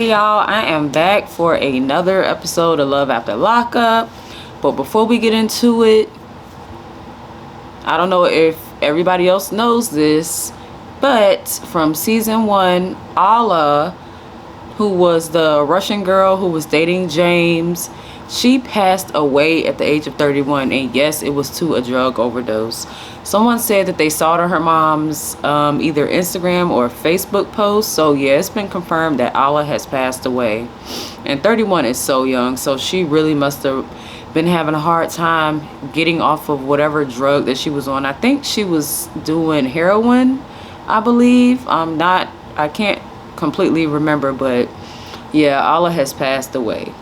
Hey y'all, I am back for another episode of Love After Lockup. But before we get into it, I don't know if everybody else knows this, but from season 1, Alla, who was the Russian girl who was dating James, she passed away at the age of 31, and yes, it was to a drug overdose. Someone said that they saw it on her mom's either Instagram or Facebook post. So yeah, it's been confirmed that Alla has passed away. And 31 is so young, so she really must have been having a hard time getting off of whatever drug that she was on. I think she was doing heroin, I believe. I can't completely remember, but yeah, Alla has passed away.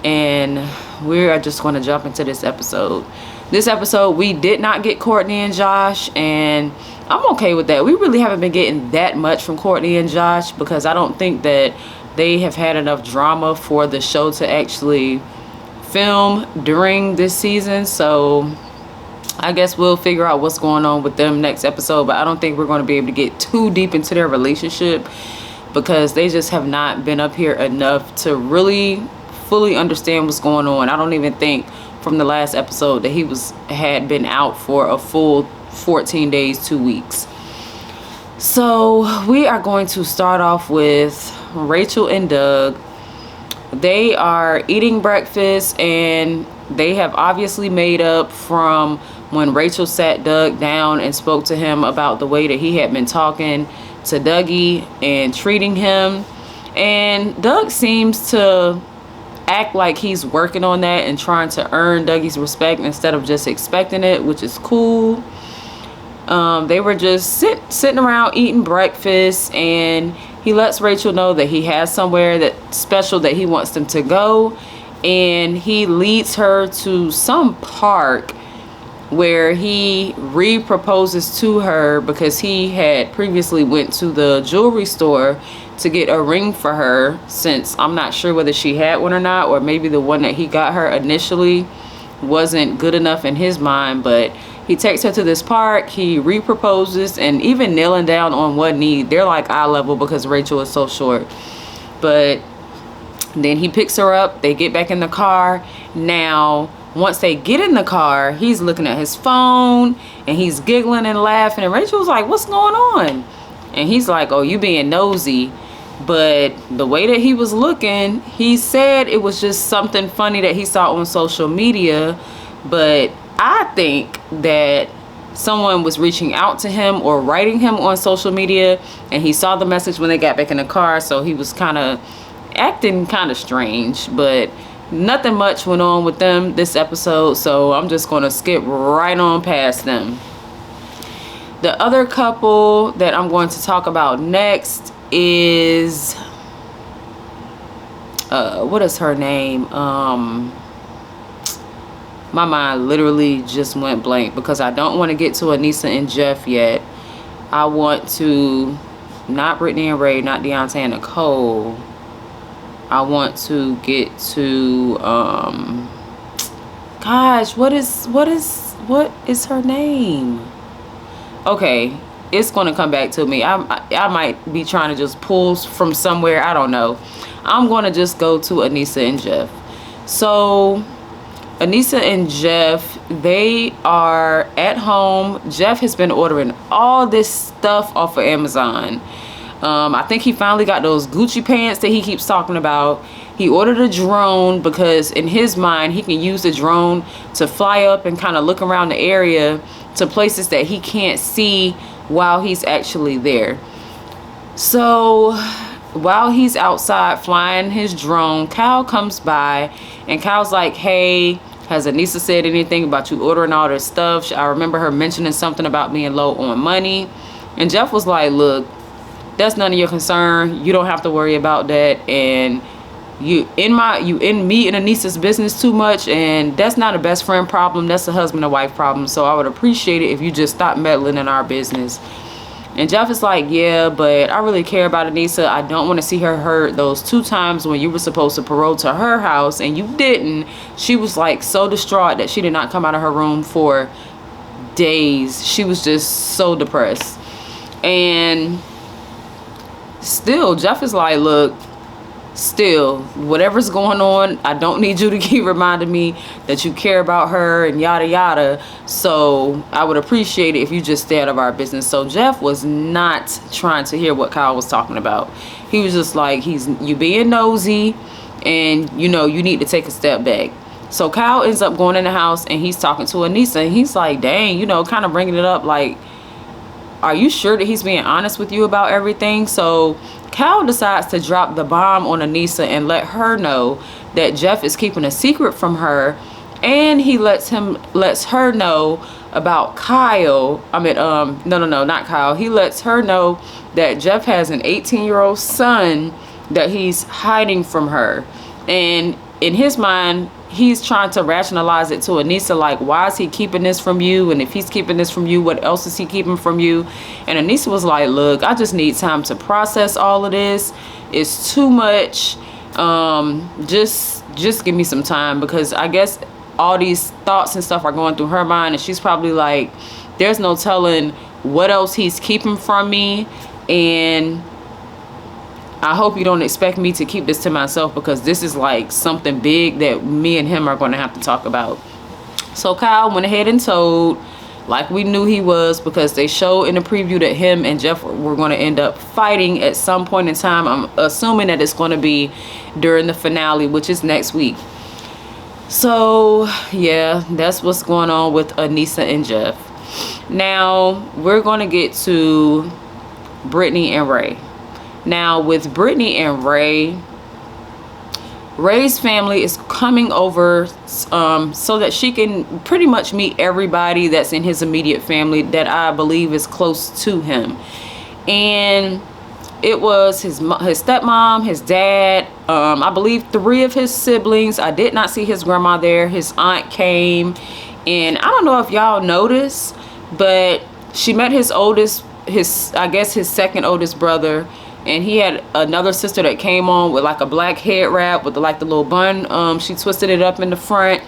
And we are just going to jump into this episode. This episode, we did not get Courtney and Josh, and I'm okay with that. We really haven't been getting that much from Courtney and Josh because I don't think that they have had enough drama for the show to actually film during this season. So I guess we'll figure out what's going on with them next episode, but I don't think we're going to be able to get too deep into their relationship because they just have not been up here enough to really fully understand what's going on. I don't even think from the last episode that he had been out for a full 14 days, 2 weeks. So we are going to start off with Rachel and Doug. They are eating breakfast, and they have obviously made up from when Rachel sat Doug down and spoke to him about the way that he had been talking to Dougie and treating him. And Doug seems to act like he's working on that and trying to earn Dougie's respect instead of just expecting it, which is cool. They were just sitting around eating breakfast, and he lets Rachel know that he has somewhere that special that he wants them to go, and he leads her to some park where he re-proposes to her because he had previously went to the jewelry store to get a ring for her, since I'm not sure whether she had one or not, or maybe the one that he got her initially wasn't good enough in his mind. But he takes her to this park, he re-proposes, and even kneeling down on one knee, they're like eye level because Rachel is so short. But then he picks her up, they get back in the car. Now once they get in the car, he's looking at his phone and he's giggling and laughing, and Rachel's like, what's going on? And he's like, oh, you being nosy. But the way that he was looking, he said it was just something funny that he saw on social media. But I think that someone was reaching out to him or writing him on social media, and he saw the message when they got back in the car, so he was kind of acting kind of strange. But nothing much went on with them this episode, so I'm just going to skip right on past them. The other couple that I'm going to talk about next is what is her name? My mind literally just went blank because I don't want to get to Anissa and Jeff yet. I want to, not Brittany and Ray, not Deontay and Nicole. I want to get to gosh, what is her name? Okay, it's going to come back to me. I might be trying to just pull from somewhere. I don't know. I'm going to just go to Anissa and Jeff. So Anissa and Jeff, they are at home. Jeff has been ordering all this stuff off of Amazon. I think he finally got those Gucci pants that he keeps talking about. He ordered a drone because in his mind he can use the drone to fly up and kind of look around the area to places that he can't see while he's actually there. So while he's outside flying his drone, Kyle comes by, and Kyle's like, hey, has Anissa said anything about you ordering all this stuff? I remember her mentioning something about being low on money. And Jeff was like, look, that's none of your concern. You don't have to worry about that. And you in me and Anissa's business too much, and that's not a best friend problem. That's a husband and wife problem. So I would appreciate it if you just stop meddling in our business. And Jeff is like, yeah, but I really care about Anissa. I don't want to see her hurt. Those 2 times when you were supposed to parole to her house and you didn't, she was like so distraught that she did not come out of her room for days. She was just so depressed. And still Jeff is like, look, still, whatever's going on, I don't need you to keep reminding me that you care about her and yada yada. So I would appreciate it if you just stay out of our business. So Jeff was not trying to hear what Kyle was talking about. He was just like, you being nosy, and you know, you need to take a step back. So Kyle ends up going in the house, and he's talking to Anissa, and he's like, dang, you know, kind of bringing it up like, are you sure that he's being honest with you about everything? So Kyle decides to drop the bomb on Anissa and let her know that Jeff is keeping a secret from her, and he lets her know about Kyle. I mean, no, not Kyle. He lets her know that Jeff has an 18-year-old son that he's hiding from her, and in his mind, he's trying to rationalize it to Anissa, like, why is he keeping this from you? And if he's keeping this from you, what else is he keeping from you? And Anissa was like, look, I just need time to process all of this. It's too much. Just give me some time, because I guess all these thoughts and stuff are going through her mind, and she's probably like, there's no telling what else he's keeping from me, and I hope you don't expect me to keep this to myself, because this is like something big that me and him are going to have to talk about. So Kyle went ahead and told, like we knew he was, because they showed in the preview that him and Jeff were going to end up fighting at some point in time. I'm assuming that it's going to be during the finale, which is next week. So yeah, that's what's going on with Anissa and Jeff. Now we're going to get to Brittany and Ray. Now with Brittany and Ray, Ray's family is coming over so that she can pretty much meet everybody that's in his immediate family that I believe is close to him. And it was his stepmom, his dad, I believe 3 of his siblings. I did not see his grandma there. His aunt came, and I don't know if y'all noticed, but she met his second oldest brother. And he had another sister that came on with like a black head wrap with like the little bun. She twisted it up in the front.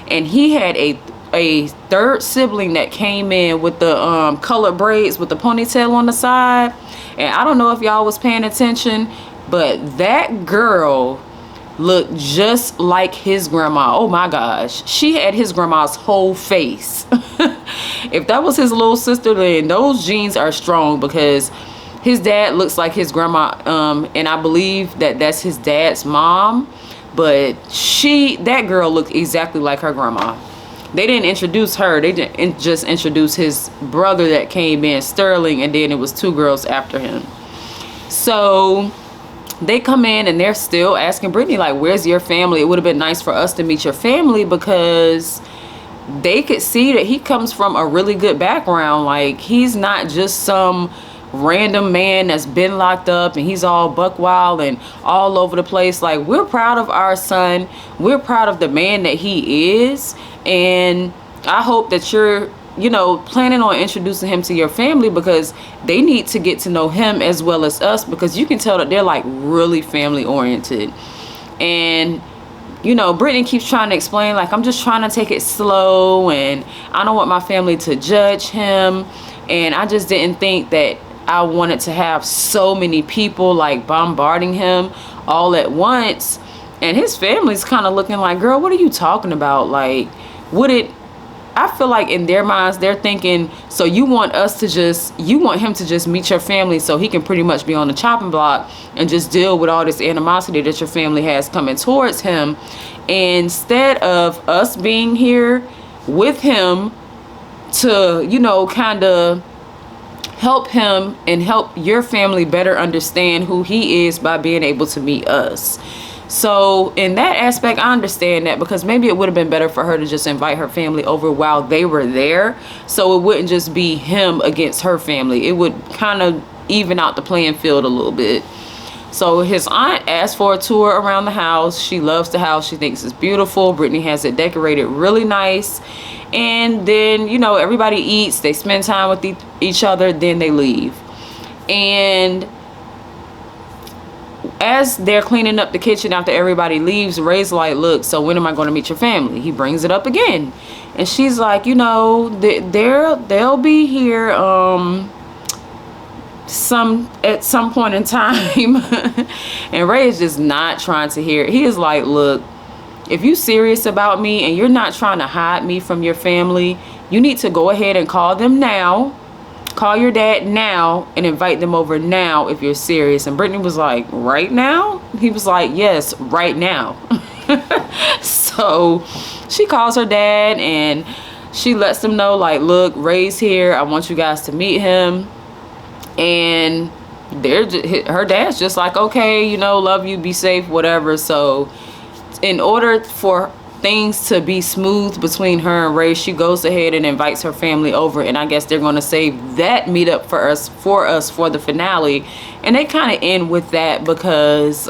And he had a third sibling that came in with the colored braids with the ponytail on the side. And I don't know if y'all was paying attention, but that girl looked just like his grandma. Oh my gosh. She had his grandma's whole face. If that was his little sister, then those genes are strong, because his dad looks like his grandma, and I believe that that's his dad's mom, but that girl looked exactly like her grandma. They didn't introduce her, they didn't just introduce his brother that came in, Sterling, and then it was 2 girls after him. So they come in and they're still asking Brittany, like, where's your family? It would have been nice for us to meet your family, because they could see that he comes from a really good background. Like, he's not just some random man that's been locked up and he's all buck wild and all over the place. Like, we're proud of our son. We're proud of the man that he is. And I hope that you're, you know, planning on introducing him to your family, because they need to get to know him as well as us, because you can tell that they're like really family oriented. And you know, Brittany keeps trying to explain, like, I'm just trying to take it slow, and I don't want my family to judge him, and I just didn't think that I wanted to have so many people like bombarding him all at once. And his family's kind of looking like, girl, what are you talking about? Like, I feel like in their minds, they're thinking, so you want him to just meet your family so he can pretty much be on the chopping block and just deal with all this animosity that your family has coming towards him, instead of us being here with him to, you know, kind of help him and help your family better understand who he is by being able to meet us. So in that aspect, I understand that, because maybe it would have been better for her to just invite her family over while they were there, so it wouldn't just be him against her family. It would kind of even out the playing field a little bit. So his aunt asked for a tour around the house. She loves the house. She thinks it's beautiful. Brittany has it decorated really nice. And then, you know, everybody eats, they spend time with each other, then they leave. And as they're cleaning up the kitchen after everybody leaves, Ray's like, look, so when am I going to meet your family? He brings it up again. And she's like, you know, they'll be here at some point in time. And Ray is just not trying to hear it. He is like, look, if you serious about me and you're not trying to hide me from your family, you need to go ahead and call them now. Call your dad now and invite them over now if you're serious. And Brittany was like, right now? He was like, yes, right now. So she calls her dad and she lets them know, like, look, Ray's here. I want you guys to meet him. And her dad's just like, okay, you know, love you, be safe, whatever. So in order for things to be smooth between her and Ray, she goes ahead and invites her family over, and I guess they're going to save that meetup for us for the finale. And they kind of end with that because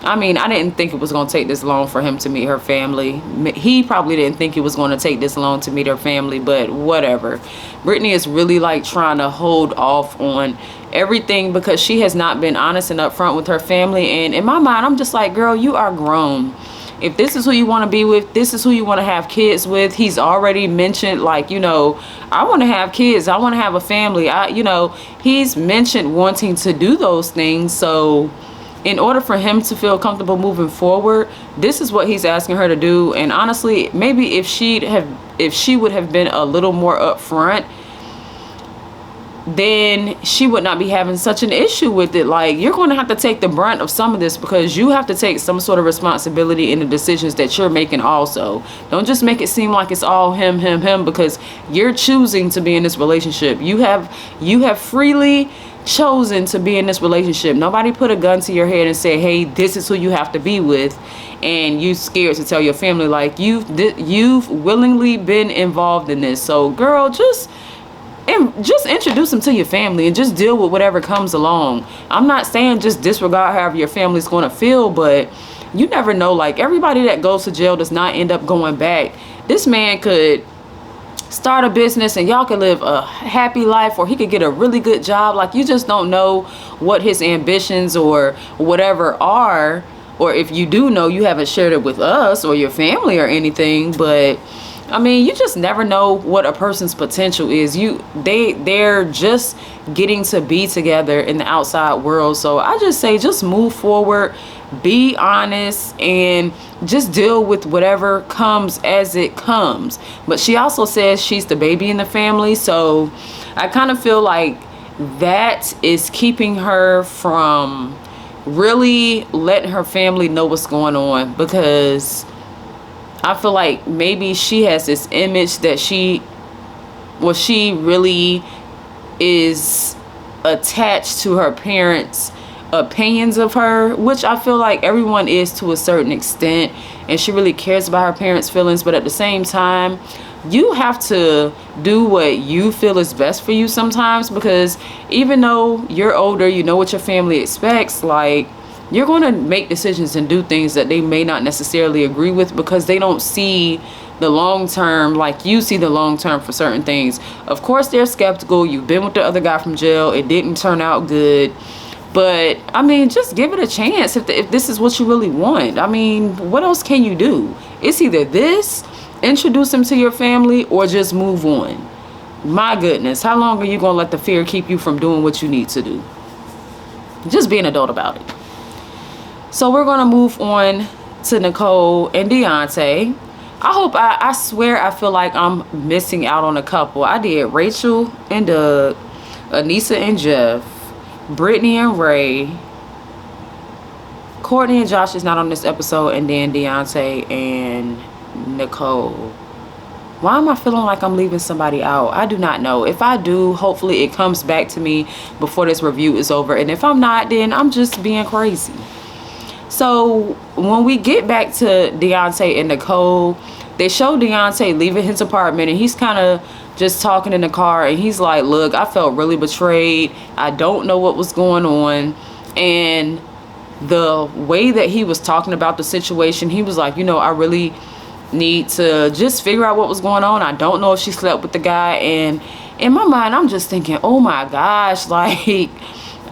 I mean, I didn't think it was going to take this long for him to meet her family. He probably didn't think it was going to take this long to meet her family, but whatever. Brittany is really like trying to hold off on everything because she has not been honest and upfront with her family. And in my mind, I'm just like, girl, you are grown. If this is who you want to be with, this is who you want to have kids with. He's already mentioned, like, you know, I want to have kids. I want to have a family. You know, he's mentioned wanting to do those things. So in order for him to feel comfortable moving forward, this is what he's asking her to do. And honestly, maybe if she would have been a little more upfront, then she would not be having such an issue with it. Like, you're going to have to take the brunt of some of this because you have to take some sort of responsibility in the decisions that you're making also. Don't just make it seem like it's all him, because you're choosing to be in this relationship. You have freely chosen to be in this relationship. Nobody put a gun to your head and say, hey, this is who you have to be with, and you scared to tell your family. Like, you've willingly been involved in this. So girl, just introduce him to your family and just deal with whatever comes along. I'm not saying just disregard however your family's going to feel, but you never know. Like, everybody that goes to jail does not end up going back. This man could start a business and y'all could live a happy life, or he could get a really good job. Like, you just don't know what his ambitions or whatever are, or if you do know, you haven't shared it with us or your family or anything. But I mean, you just never know what a person's potential is. They're just getting to be together in the outside world. So I just say, just move forward, be honest, and just deal with whatever comes as it comes. But she also says she's the baby in the family, so I kind of feel like that is keeping her from really letting her family know what's going on, because I feel like maybe she has this image that she really is attached to her parents' opinions of her, which I feel like everyone is to a certain extent, and she really cares about her parents' feelings. But at the same time, you have to do what you feel is best for you sometimes, because even though you're older, you know what your family expects. Like, you're going to make decisions and do things that they may not necessarily agree with, because they don't see the long term like you see the long term for certain things. Of course, they're skeptical. You've been with the other guy from jail. It didn't turn out good. But I mean, just give it a chance if this is what you really want. I mean, what else can you do? It's either this, introduce him to your family, or just move on. My goodness, how long are you going to let the fear keep you from doing what you need to do? Just be an adult about it. So we're going to move on to Nicole and Deontay. I swear I feel like I'm missing out on a couple. I did Rachel and Doug, Anissa and Jeff, Brittany and Ray, Courtney and Josh is not on this episode, and then Deontay and Nicole. Why am I feeling like I'm leaving somebody out? I do not know. If I do, hopefully it comes back to me before this review is over. And if I'm not, then I'm just being crazy. So when we get back to Deontay and Nicole, they show Deontay leaving his apartment, and he's kind of just talking in the car, and he's like, look, I felt really betrayed. I don't know what was going on. And the way that he was talking about the situation, he was like, you know, I really need to just figure out what was going on. I don't know if she slept with the guy. And in my mind, I'm just thinking, oh my gosh, like,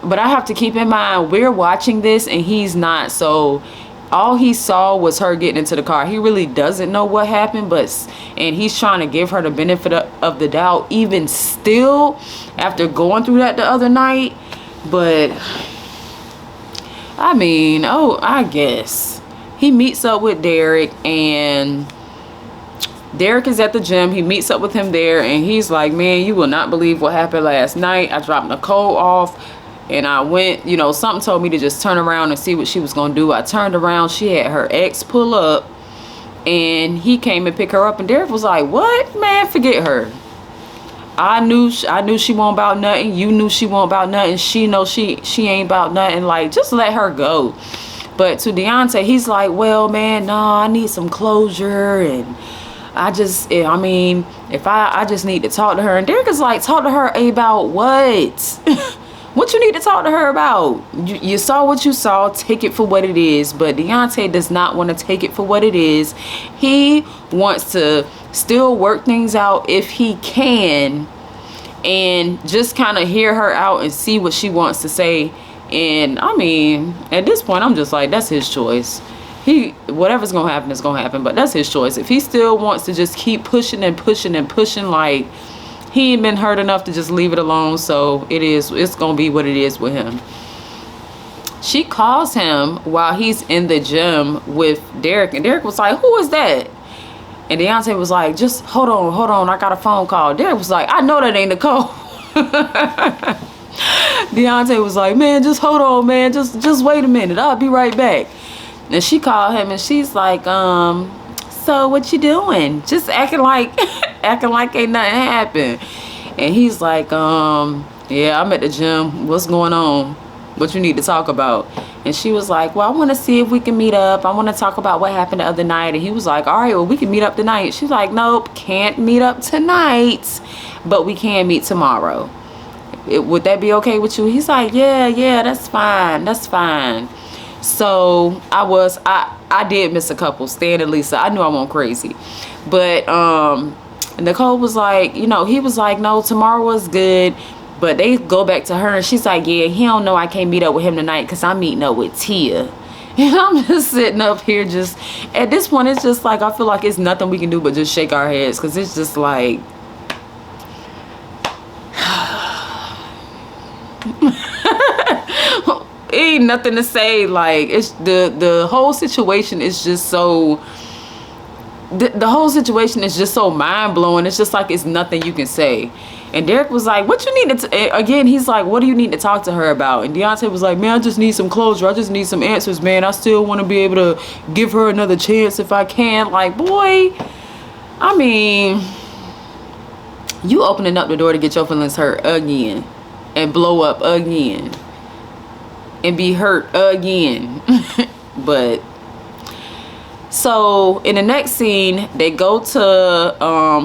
but I have to keep in mind, we're watching this and he's not. So all he saw was her getting into the car. He really doesn't know what happened, and he's trying to give her the benefit of the doubt even still after going through that the other night. But I mean, I guess he meets up with Derek, and Derek is at the gym. He meets up with him there, and he's like, man, you will not believe what happened last night. I dropped Nicole off, and I went, you know, something told me to just turn around and see what she was going to do. I turned around. She had her ex pull up, and he came and pick her up. And Derek was like, what? Man, forget her. I knew she wasn't about nothing. You knew she wasn't about nothing. She know she ain't about nothing. Like, just let her go. But to Deontay, he's like, well, man, nah, I need some closure. And I just need to talk to her. And Derek is like, talk to her about what? What you need to talk to her about? You saw what you saw. Take it for what it is. But Deontay does not want to take it for what it is. He wants to still work things out if he can, and just kind of hear her out and see what she wants to say. And I mean, at this point, I'm just like, that's his choice. Whatever's gonna happen is gonna happen. But that's his choice. If he still wants to just keep pushing and pushing and pushing, like, he ain't been hurt enough to just leave it alone. So it's gonna be what it is with him. She calls him while he's in the gym with Derek, and Derek was like, who is that? And Deontay was like, just hold on, I got a phone call. Derek was like, I know that ain't Nicole. Deontay was like, man, just hold on, man, just wait a minute, I'll be right back. And she called him, and she's like, so what you doing? Just acting like ain't nothing happened. And he's like, yeah, I'm at the gym. What's going on? What you need to talk about? And she was like, well, I want to see if we can meet up. I want to talk about what happened the other night. And he was like, all right, well, we can meet up tonight. She's like, nope, can't meet up tonight, but we can meet tomorrow. Would that be okay with you? He's like, yeah, that's fine. So I did miss a couple. Stan and Lisa, I knew I went crazy. But Nicole was like, you know, he was like, no, tomorrow was good. But they go back to her, and she's like, yeah, he don't know I can't meet up with him tonight because I'm meeting up with Tia. And I'm just sitting up here just, at this point, it's just like, I feel like it's nothing we can do but just shake our heads, because it's just like, ain't nothing to say. Like, it's the whole situation is just so, the whole situation is just so mind-blowing. It's just like, it's nothing you can say. And Derek was like, what you need to, again, he's like, what do you need to talk to her about? And Deontay was like, man, I just need some closure. I just need some answers, man. I still want to be able to give her another chance if I can. Like, boy, I mean, you opening up the door to get your feelings hurt again and blow up again and be hurt again. But so in the next scene, they go to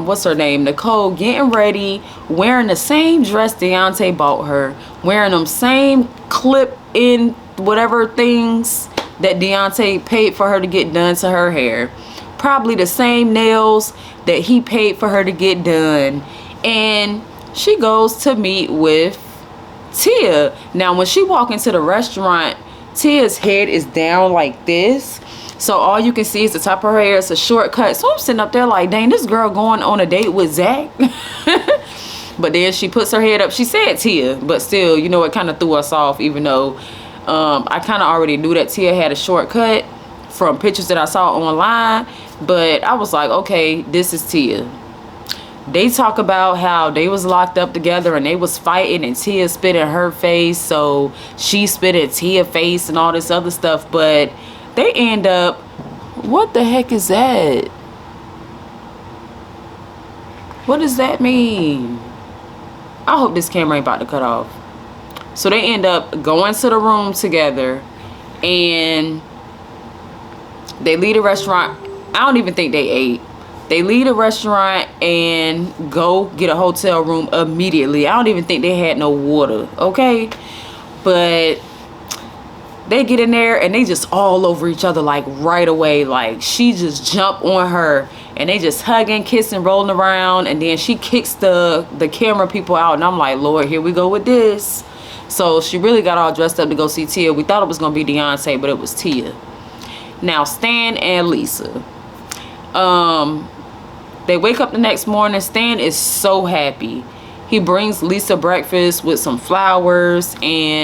what's her name, Nicole, getting ready, wearing the same dress Deontay bought her, wearing them same clip in whatever things that Deontay paid for her to get done to her hair, probably the same nails that he paid for her to get done. And she goes to meet with Tia. Now when she walk into the restaurant, Tia's head is down like this, so all you can see is the top of her hair. It's a shortcut. So I'm sitting up there like, dang, this girl going on a date with Zach. But then she puts her head up. She said Tia, but still, you know, it kind of threw us off, even though I kind of already knew that Tia had a shortcut from pictures that I saw online. But I was like, okay, this is Tia. They talk about how they was locked up together and they was fighting, and Tia spit in her face, so she spit in Tia's face and all this other stuff. But they end up, what the heck is that? What does that mean? I hope this camera ain't about to cut off. So they end up going to the room together, and they leave the restaurant. I don't even think they ate. They leave the restaurant and go get a hotel room immediately. I don't even think they had no water, okay? But they get in there and they just all over each other like right away. Like, she just jumped on her and they just hugging, kissing, rolling around. And then she kicks the camera people out, and I'm like, Lord, here we go with this. So she really got all dressed up to go see Tia. We thought it was gonna be Deontay, but it was Tia. Now Stan and Lisa, they wake up the next morning. Stan is so happy. He brings Lisa breakfast with some flowers, and